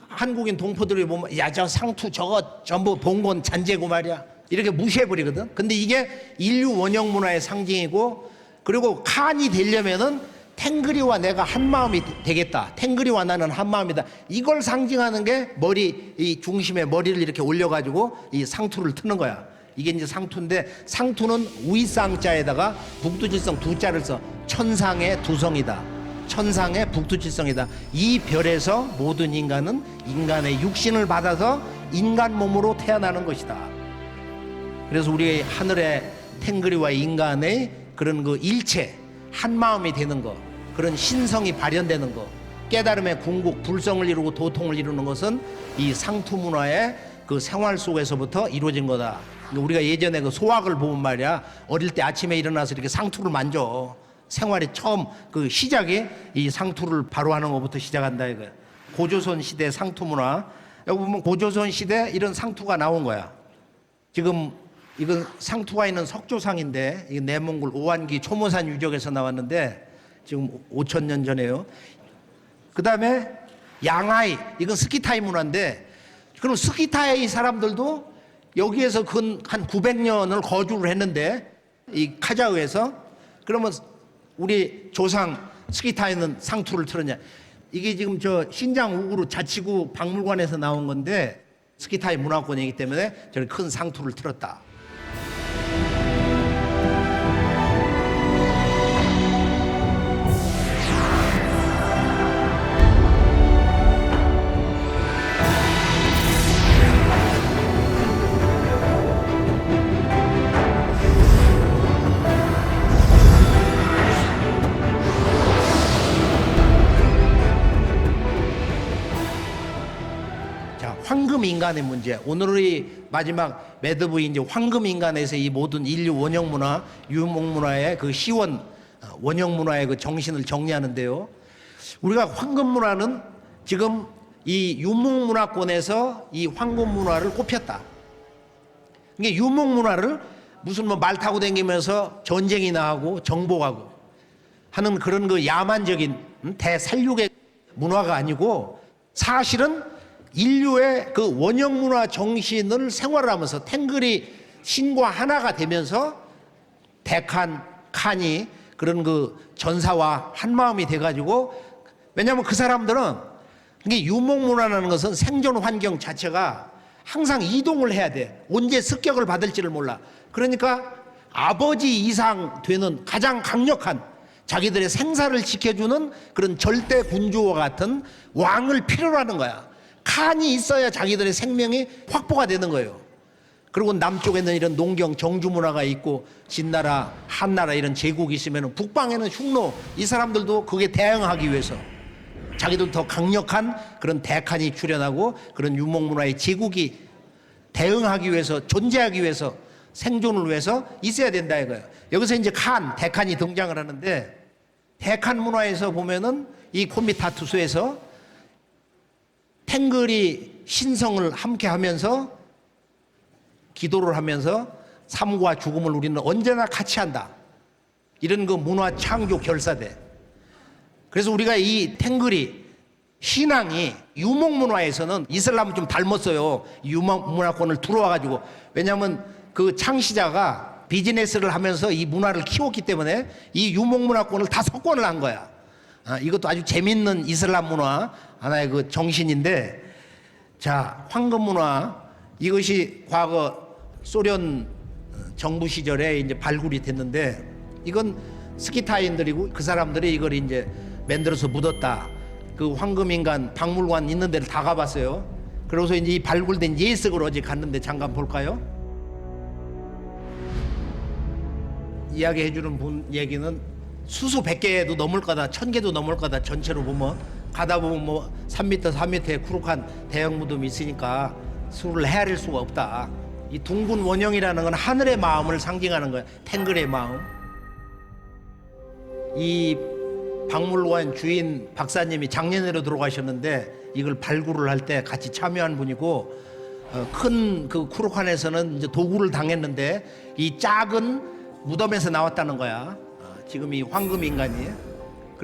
Speaker 1: 한국인 동포들이 보면 야 저 상투 저거 전부 봉건 잔재고 말이야 이렇게 무시해버리거든. 근데 이게 인류 원형 문화의 상징이고, 그리고 칸이 되려면은 탱그리와 내가 한 마음이 되겠다, 탱그리와 나는 한 마음이다, 이걸 상징하는 게 머리, 이 중심에 머리를 이렇게 올려가지고 이 상투를 트는 거야. 이게 이제 상투인데, 상투는 우이쌍자에다가 북두칠성 두자를 써. 천상의 두성이다, 천상의 북두칠성이다. 이 별에서 모든 인간은 인간의 육신을 받아서 인간 몸으로 태어나는 것이다. 그래서 우리 하늘의 탱그리와 인간의 그런 그 일체 한 마음이 되는 거, 그런 신성이 발현되는 거, 깨달음의 궁극 불성을 이루고 도통을 이루는 것은 이 상투 문화의 그 생활 속에서부터 이루어진 거다. 우리가 예전에 그 소학을 보면 말이야, 어릴 때 아침에 일어나서 이렇게 상투를 만져. 생활의 처음 그 시작이 이 상투를 바로 하는 것부터 시작한다 이거야. 고조선 시대 상투 문화. 여기 보면 고조선 시대 이런 상투가 나온 거야. 지금 이건 상투가 있는 석조상인데, 이 내몽골 오한기 초모산 유적에서 나왔는데 지금 5,000년 전에요. 그 다음에 양아이, 이건 스키타이 문화인데, 그럼 스키타이 사람들도 여기에서 근 한 900년을 거주를 했는데, 이 카자흐에서. 그러면 우리 조상 스키타이는 상투를 틀었냐? 이게 지금 저 신장 우구르 자치구 박물관에서 나온 건데, 스키타이 문화권이기 때문에 저는 큰 상투를 틀었다. 황금 인간의 문제. 오늘의 마지막 매드부인 이제 황금 인간에서 이 모든 인류 원형 문화, 유목 문화의 그 시원 원형 문화의 그 정신을 정리하는데요. 우리가 황금 문화는 지금 이 유목 문화권에서 이 황금 문화를 꼽혔다. 이게 유목 문화를 무슨 뭐 말 타고 다니면서 전쟁이나 하고 정복하고 하는 그런 그 야만적인 대살육의 문화가 아니고, 사실은 인류의 그 원형 문화 정신을 생활하면서 탱글이 신과 하나가 되면서 대칸, 칸이 그런 그 전사와 한 마음이 돼가지고, 왜냐하면 그 사람들은 이게 유목 문화라는 것은 생존 환경 자체가 항상 이동을 해야 돼. 언제 습격을 받을지를 몰라. 그러니까 아버지 이상 되는 가장 강력한 자기들의 생사를 지켜주는 그런 절대 군주와 같은 왕을 필요로 하는 거야. 칸이 있어야 자기들의 생명이 확보가 되는 거예요. 그리고 남쪽에는 이런 농경 정주 문화가 있고, 진나라, 한나라 이런 제국이 있으면 북방에는 흉노, 이 사람들도 그게 대응하기 위해서 자기도 더 강력한 그런 대칸이 출현하고, 그런 유목 문화의 제국이 대응하기 위해서, 존재하기 위해서, 생존을 위해서 있어야 된다 이거예요. 여기서 이제 칸, 대칸이 등장을 하는데, 대칸 문화에서 보면은 이 코미타투스에서 탱글이 신성을 함께 하면서 기도를 하면서 삶과 죽음을 우리는 언제나 같이 한다, 이런 그 문화 창조 결사대. 그래서 우리가 이 탱글이 신앙이 유목 문화에서는 이슬람을 좀 닮았어요. 유목 문화권을 들어와가지고. 왜냐하면 그 창시자가 비즈니스를 하면서 이 문화를 키웠기 때문에 이 유목 문화권을 다 석권을 한 거야. 이것도 아주 재밌는 이슬람 문화 하나의 그 정신인데, 자, 황금 문화, 이것이 과거 소련 정부 시절에 이제 발굴이 됐는데, 이건 스키타인들이고 그 사람들이 이걸 이제 만들어서 묻었다. 그 황금 인간 박물관 있는 데를 다 가봤어요. 그래서 이제 이 발굴된 예석을 어제 갔는데 잠깐 볼까요? 이야기해주는 분 얘기는 수수 100개도 넘을 거다, 1000개도 넘을 거다. 전체로 보면 가다 보면 뭐 3m, 4m의 쿠룩한 대형 무덤이 있으니까 수를 헤아릴 수가 없다. 이 둥근 원형이라는 건 하늘의 마음을 상징하는 거야. 탱글의 마음. 이 박물관 주인 박사님이 작년에로 들어가셨는데, 이걸 발굴을 할 때 같이 참여한 분이고, 큰 그 쿠룩한에서는 이제 도구를 당했는데 이 작은 무덤에서 나왔다는 거야. 지금 이 황금 인간이.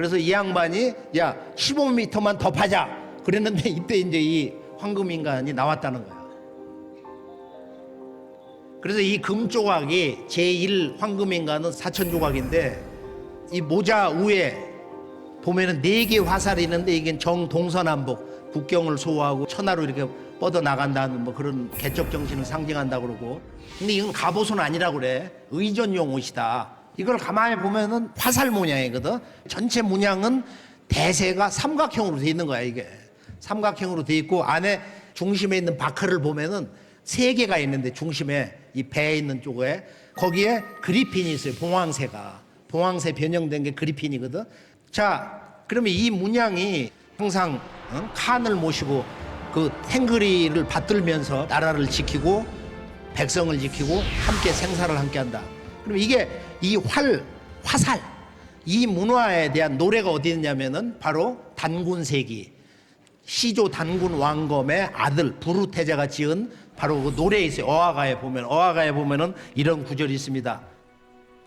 Speaker 1: 그래서 이 양반이 야 15m만 더 파자 그랬는데 이때 이제 이 황금인간이 나왔다는 거야. 그래서 이 금조각이 제1 황금인간은 4,000조각인데 이 모자 위에 보면은 4개 화살이 있는데 이게 정동서남북 국경을 소호하고 천하로 이렇게 뻗어 나간다는 뭐 그런 개척 정신을 상징한다고 그러고, 근데 이건 갑옷은 아니라고 그래. 의전용 옷이다. 이걸 가만히 보면은 화살 모양이거든. 전체 문양은 대세가 삼각형으로 돼 있는 거야. 이게 삼각형으로 돼 있고 안에 중심에 있는 바크를 보면은 3개가 있는데 중심에 이 배에 있는 쪽에 거기에 그리핀이 있어요. 봉황새 변형된 게 그리핀이거든. 자, 그러면 이 문양이 항상 칸을 모시고 그 탱그리를 받들면서 나라를 지키고 백성을 지키고 함께 생사를 함께한다. 그럼 이게 이 화살 이 문화에 대한 노래가 어디 있냐면은 바로 단군세기 시조 단군 왕검의 아들 부르테제가 지은 바로 그 노래에 있어요. 어화가에 보면은 이런 구절이 있습니다.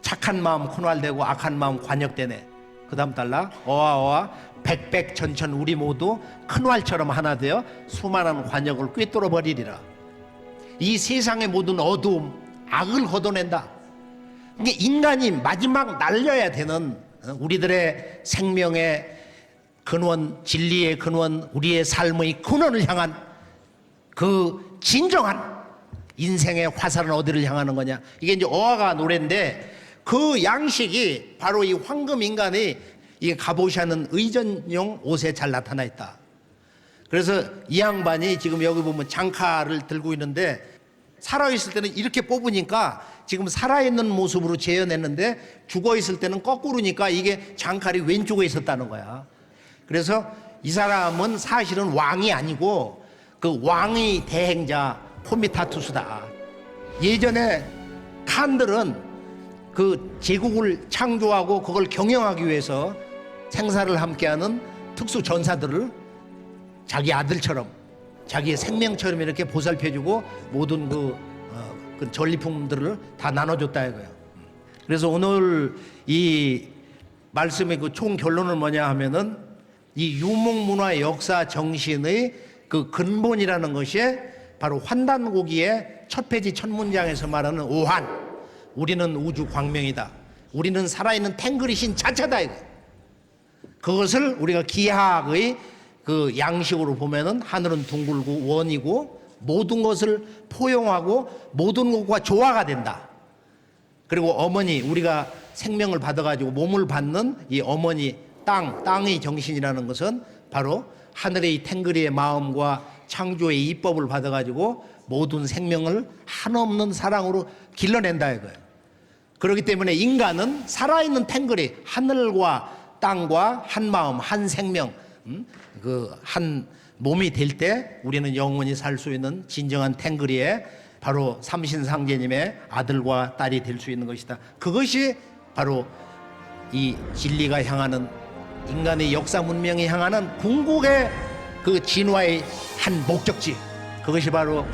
Speaker 1: 착한 마음 큰활되고 악한 마음 관역되네. 그 다음 달라. 어화 백백천천 우리 모두 큰활처럼 하나 되어 수많은 관역을 꿰뚫어 버리리라. 이 세상의 모든 어두움 악을 걷어낸다. 이게 인간이 마지막 날려야 되는 우리들의 생명의 근원, 진리의 근원, 우리의 삶의 근원을 향한 그 진정한 인생의 화살은 어디를 향하는 거냐. 이게 이제 어화가 노래인데 그 양식이 바로 이 황금인간이 이 갑옷이 하는 의전용 옷에 잘 나타나 있다. 그래서 이 양반이 지금 여기 보면 장칼을 들고 있는데 살아있을 때는 이렇게 뽑으니까 지금 살아있는 모습으로 재현했는데 죽어있을 때는 거꾸로니까 이게 장칼이 왼쪽에 있었다는 거야. 그래서 이 사람은 사실은 왕이 아니고 그 왕의 대행자 코미타투스다. 예전에 칸들은 그 제국을 창조하고 그걸 경영하기 위해서 생사를 함께하는 특수 전사들을 자기 아들처럼 자기의 생명처럼 이렇게 보살펴주고 모든 그 전리품들을 다 나눠줬다 이거예요. 그래서 오늘 이 말씀의 그 총 결론은 뭐냐 하면은 이 유목문화 역사 정신의 그 근본이라는 것이 바로 환단고기의 첫 페이지 첫 문장에서 말하는 오한, 우리는 우주 광명이다. 우리는 살아있는 탱글이 신 자체다 이거. 그것을 우리가 기하학의 그 양식으로 보면은 하늘은 둥글고 원이고 모든 것을 포용하고 모든 것과 조화가 된다. 그리고 어머니, 우리가 생명을 받아가지고 몸을 받는 이 어머니 땅의 정신이라는 것은 바로 하늘의 이 탱그리의 마음과 창조의 이법을 받아가지고 모든 생명을 한없는 사랑으로 길러낸다 이거예요. 그렇기 때문에 인간은 살아있는 탱그리, 하늘과 땅과 한 마음, 한 생명, 그 한 몸이 될 때 우리는 영원히 살 수 있는 진정한 탱그리에 바로 삼신상제님의 아들과 딸이 될 수 있는 것이다. 그것이 바로 이 진리가 향하는 인간의 역사 문명이 향하는 궁극의 그 진화의 한 목적지. 그것이 바로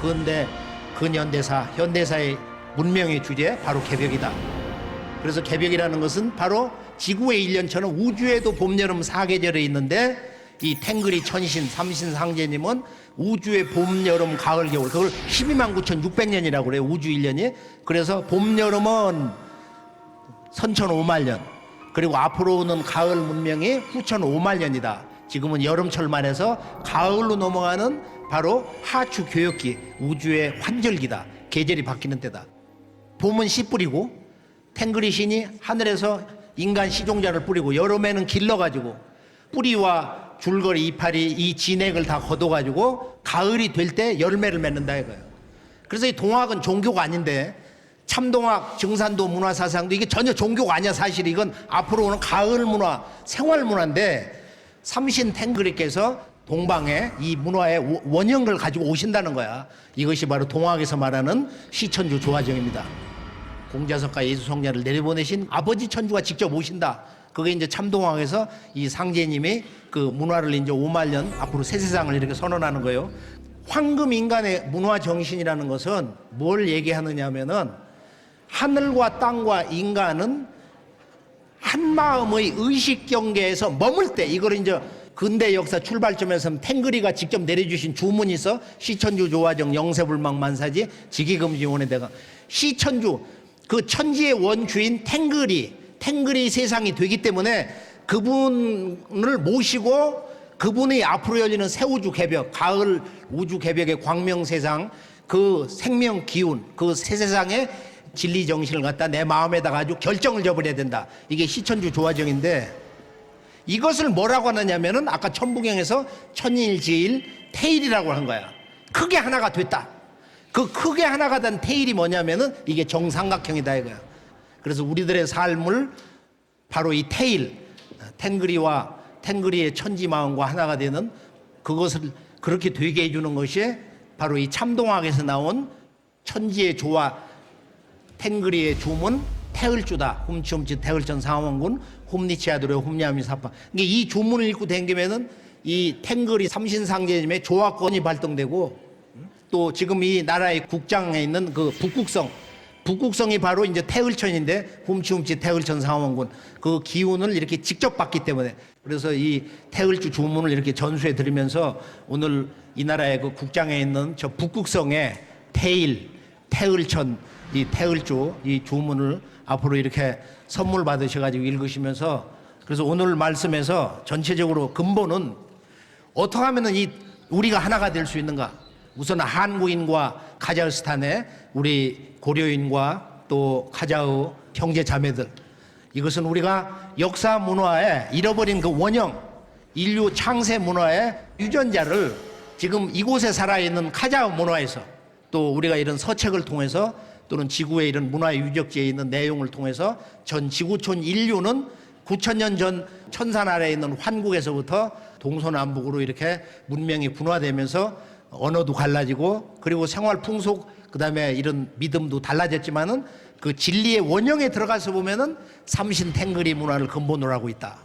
Speaker 1: 근현대사, 현대사의 문명의 주제 바로 개벽이다. 그래서 개벽이라는 것은 바로 지구의 1년처럼 우주에도 봄, 여름 4계절이 있는데 이 탱그리 천신, 삼신상제님은 우주의 봄, 여름, 가을, 겨울 그걸 129,600년이라고 그래요. 우주 1년이. 그래서 봄, 여름은 선천 5만 년 그리고 앞으로 오는 가을 문명이 후천 5만 년이다. 지금은 여름철만 해서 가을로 넘어가는 바로 하추 교역기, 우주의 환절기다. 계절이 바뀌는 때다. 봄은 씨 뿌리고 탱그리 신이 하늘에서 인간 시종자를 뿌리고 여름에는 길러가지고 뿌리와 줄거리 이파리 이 진액을 다 걷어가지고 가을이 될 때 열매를 맺는다 이거예요. 그래서 이 동학은 종교가 아닌데 참동학, 증산도 문화사상도 이게 전혀 종교가 아니야. 사실 이건 앞으로 오는 가을 문화, 생활 문화인데 삼신 탱그리께서 동방에 이 문화의 원형을 가지고 오신다는 거야. 이것이 바로 동학에서 말하는 시천주 조화정입니다. 공자석과 예수성자를 내려보내신 아버지 천주가 직접 오신다. 그게 이제 참동학에서 이 상제님이 그 문화를 이제 5만 년 앞으로 새 세상을 이렇게 선언하는 거예요. 황금 인간의 문화 정신이라는 것은 뭘 얘기하느냐 하면은 하늘과 땅과 인간은 한마음의 의식 경계에서 머물 때, 이걸 이제 근대 역사 출발점에서 탱그리가 직접 내려주신 주문이 있어. 시천주 조화정 영세불망 만사지 지기금지원에 대가 시천주, 그 천지의 원주인 탱그리 세상이 되기 때문에 그분을 모시고 그분이 앞으로 열리는 새우주 개벽, 가을 우주 개벽의 광명세상, 그 생명 기운, 그 새 세상의 진리 정신을 갖다 내 마음에다가 아주 결정을 줘버려야 된다. 이게 시천주 조화정인데, 이것을 뭐라고 하느냐면은 아까 천부경에서 천일지일 태일이라고 한 거야. 크게 하나가 됐다. 그 크게 하나가 된 태일이 뭐냐면은 이게 정삼각형이다 이거야. 그래서 우리들의 삶을 바로 이 태일, 탱그리의 천지 마음과 하나가 되는 그것을 그렇게 되게 해주는 것이 바로 이 참동학에서 나온 천지의 조화, 탱그리의 주문 태을주다. 훔치훔치 태을천 상원군 홈니치아드로 홈냐미 사파. 이 주문을 읽고 댕기면은 이 탱그리 삼신상제님의 조화권이 발동되고, 또 지금 이 나라의 국장에 있는 그 북국성이 바로 이제 태을천인데, 훔치훔치 태을천 상원군 그 기운을 이렇게 직접 받기 때문에, 그래서 이 태을주 주문을 이렇게 전수해 드리면서 오늘 이 나라의 그 국장에 있는 저 북국성의 태을천 이 태을주 이 주문을 앞으로 이렇게 선물 받으셔가지고 읽으시면서, 그래서 오늘 말씀에서 전체적으로 근본은 어떻게 하면은 이 우리가 하나가 될 수 있는가. 우선 한국인과 카자흐스탄의 우리 고려인과 또 카자흐 형제 자매들, 이것은 우리가 역사 문화에 잃어버린 그 원형, 인류 창세 문화의 유전자를 지금 이곳에 살아있는 카자흐 문화에서, 또 우리가 이런 서책을 통해서 또는 지구의 이런 문화의 유적지에 있는 내용을 통해서 전 지구촌 인류는 9,000년 전 천산 아래에 있는 환국에서부터 동서남북으로 이렇게 문명이 분화되면서 언어도 갈라지고, 그리고 생활 풍속, 그다음에 이런 믿음도 달라졌지만은 그 진리의 원형에 들어가서 보면은 삼신 탱그리 문화를 근본으로 하고 있다.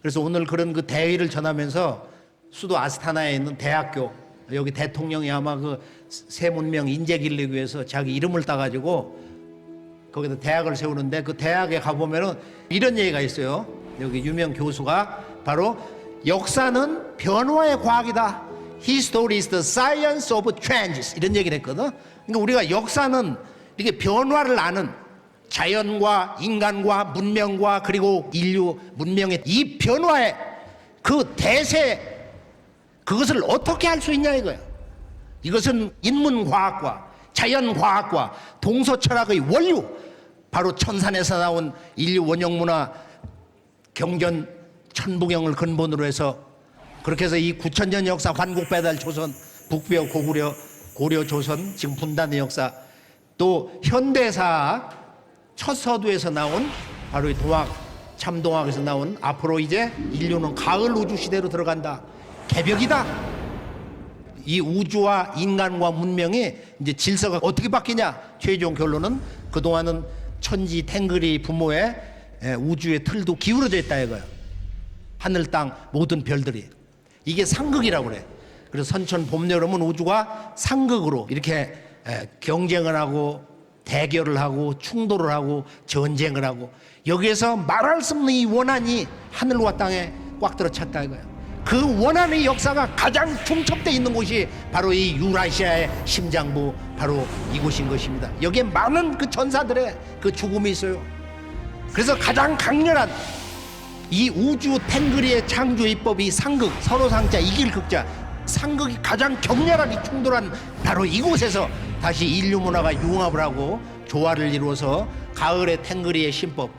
Speaker 1: 그래서 오늘 그런 그 대의를 전하면서 수도 아스타나에 있는 대학교, 여기 대통령이 아마 그 새 문명 인재 길르기 위해서 자기 이름을 따가지고 거기다 대학을 세우는데, 그 대학에 가보면은 이런 얘기가 있어요. 여기 유명 교수가 바로 역사는 변화의 과학이다. History is the science of changes. 이런 얘기를 했거든. 그러니까 우리가 역사는 이렇게 변화를 아는, 자연과 인간과 문명과 그리고 인류 문명의 이 변화의 그 대세, 그것을 어떻게 할 수 있냐 이거야. 이것은 인문과학과 자연과학과 동서철학의 원류, 바로 천산에서 나온 인류 원형문화 경전 천부경을 근본으로 해서, 그렇게 해서 이 9,000년 역사, 환국배달 조선, 북벽 고려 조선, 지금 분단의 역사, 또 현대사 첫 서두에서 나온 바로 이 참동학에서 나온 앞으로 이제 인류는 가을 우주 시대로 들어간다. 개벽이다. 이 우주와 인간과 문명의 이제 질서가 어떻게 바뀌냐. 최종 결론은 그동안은 천지 탱그리 부모의 우주의 틀도 기울어져 있다 이거예요. 하늘 땅 모든 별들이. 이게 상극이라고 그래. 그래서 선천 봄 여름은 우주가 상극으로 이렇게 경쟁을 하고 대결을 하고 충돌을 하고 전쟁을 하고, 여기에서 말할 수 없는 이 원한이 하늘과 땅에 꽉 들어찼다 이거예요. 그 원한의 역사가 가장 중첩되어 있는 곳이 바로 이 유라시아의 심장부, 바로 이곳인 것입니다. 여기에 많은 그 전사들의 그 죽음이 있어요. 그래서 가장 강렬한 이 우주 탱그리의 창조 입법이 상극, 서로 상자 이길 극자, 상극이 가장 격렬하게 충돌한 바로 이곳에서 다시 인류 문화가 융합을 하고 조화를 이루어서 가을의 탱그리의 신법,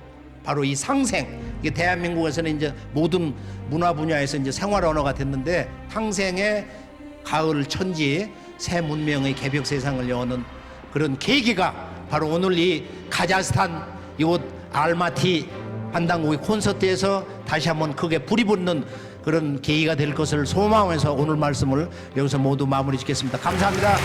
Speaker 1: 바로 이 상생, 이게 대한민국에서는 이제 모든 문화 분야에서 이제 생활 언어가 됐는데, 상생의 가을 천지 새 문명의 개벽 세상을 여는 그런 계기가 바로 오늘 이 카자흐스탄 이곳 알마티 한당국의 콘서트에서 다시 한번 크게 불이 붙는 그런 계기가 될 것을 소망하면서 오늘 말씀을 여기서 모두 마무리 짓겠습니다. 감사합니다.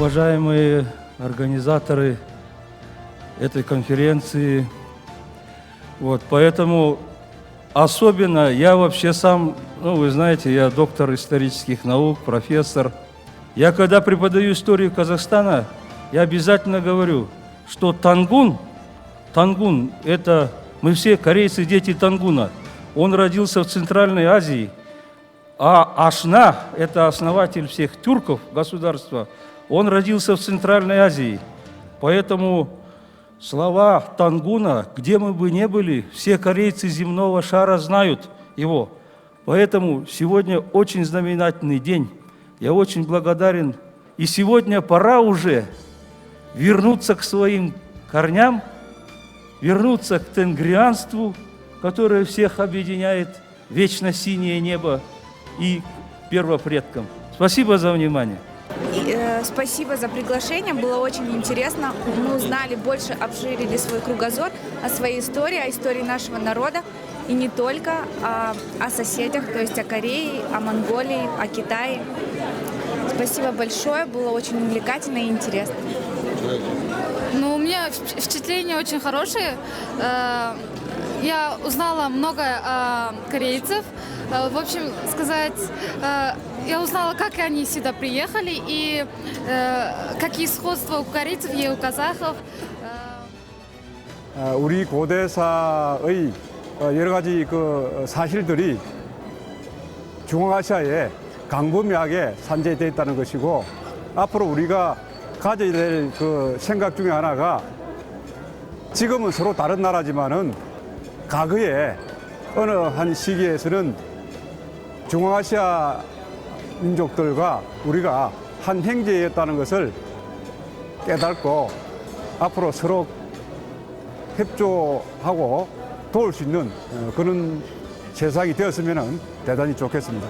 Speaker 2: уважаемые организаторы этой конференции. Вот, поэтому особенно я вообще сам, ну, вы знаете, я доктор исторических наук, профессор. Я когда преподаю историю Казахстана, я обязательно говорю, что Тангун, это мы все корейцы, дети Тангуна. Он родился в Центральной Азии, а Ашна, это основатель всех тюрков государства, он родился в Центральной Азии. Поэтому слова Тангуна, где мы бы ни были, все корейцы земного шара знают его. Поэтому сегодня очень знаменательный день. Я очень благодарен. И сегодня пора уже вернуться к своим корням, вернуться к тенгрианству, которое всех объединяет, вечно синее небо, и первопредкам. Спасибо за внимание.
Speaker 3: Спасибо за приглашение, было очень интересно. Мы узнали больше, обширили свой кругозор о своей истории, о истории нашего народа. И не только о соседях, то есть о Корее, о Монголии, о Китае. Спасибо большое, было очень увлекательно и интересно.
Speaker 4: Ну, у меня впечатления очень хорошие. Я узнала много о корейцев. В общем, сказать, я узнала, как они сюда приехали и какие сходства у корейцев и у казахов.
Speaker 5: 우리 고대사의 여러 가지 그 사실들이 중앙아시아에 광범위하게 산재되어 있다는 것이고, 앞으로 우리가 가져야 될 그 생각 중에 하나가, 지금은 서로 다른 나라지만은 과거에 어느 한 시기에서는 중앙아시아 민족들과 우리가 한 형제였다는 것을 깨닫고 앞으로 서로 협조하고 도울 수 있는 그런 세상이 되었으면 대단히 좋겠습니다.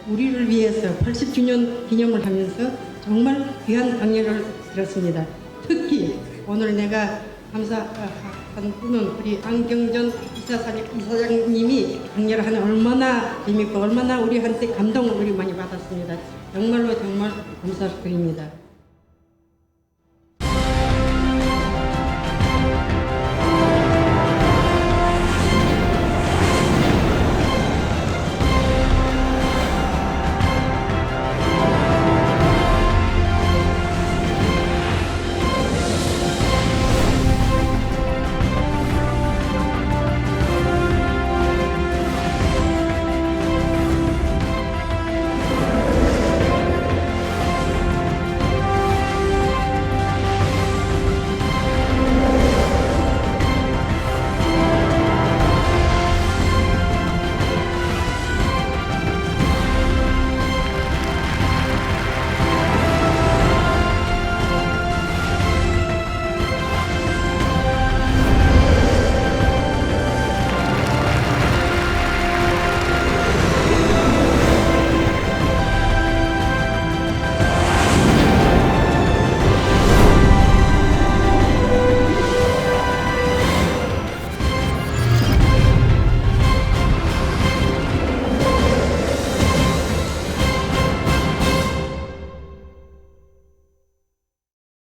Speaker 6: 우리를 위해서 80주년 기념을 하면서 정말 귀한 강연을 들었습니다. 특히 오늘 내가 감사한 분은 우리 안경전 이사장님이 강연을 하는 얼마나 재밌고 얼마나 우리한테 감동을 우리 많이 받았습니다. 정말로 정말 감사드립니다.